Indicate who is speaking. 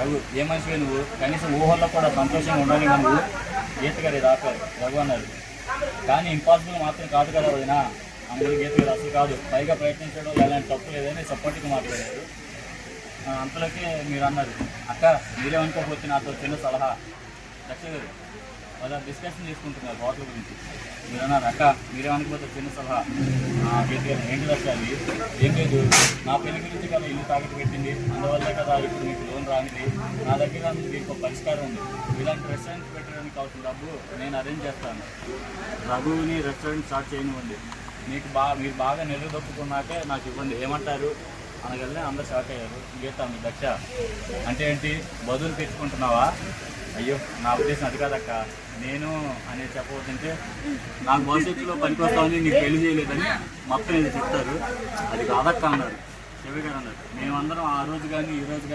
Speaker 1: రఘు ఏ మనిషివే నువ్వు, కనీసం ఊహల్లో కూడా సంతోషంగా ఉండని నువ్వు గీత గారు ఇది ఆపారు. రఘు అన్నారు కానీ ఇంపాసిబుల్ మాత్రం కాదు కదా వదిన అందరూ గీత గారు అసలు కాదు, పైగా ప్రయత్నించడం ఎలాంటి తప్పు లేదని సపోర్ట్గా మాట్లాడారు. అంతలోకి మీరు అన్నారు అక్క మీరేమనుకోకపోతే నాతో చిన్న సలహా. దక్ష గారు వాళ్ళ డిస్కషన్ చేసుకుంటున్నారు హోటల్ గురించి. మీరు అన్నారు అక్క మీరేమనుకోకపోతే చిన్న సలహా. గీత గారు ఏంటి దక్ష అది? ఏం లేదు, నా పెళ్లి గురించి కదా ఇల్లు తాకట్టు పెట్టింది, అందువల్లే కదా ఇప్పుడు మీకు లోన్ రానిది. నా దగ్గర దీనికి ఒక పరిష్కారం ఉంది, ఇలాంటి రెస్టారెంట్ పెట్టడానికి కావాల్సిన డబ్బు నేను అరేంజ్ చేస్తాను. రఘుని రెస్టారెంట్ స్టార్ట్ చేయనివ్వండి, మీరు బాగా నిలదొక్కున్నాకే నాకు ఇవ్వండి, ఏమంటారు అనగలనే అందరూ షాక్ అయ్యారు. గీత మీ దక్ష అంటే ఏంటి బదులు తెచ్చుకుంటున్నావా? అయ్యో నా ఉద్దేశం అది కాదక్క, నేను అనేది చెప్పబోతుంటే నాకు భవిష్యత్తులో పనికొస్తామని నీకు పెళ్లి చేయలేదని మొత్తం ఇది చెప్తారు, అది కాదక్క అన్నారు. శివ గారు అన్నారు మేమందరం ఆ రోజు కానీ ఈ రోజు కానీ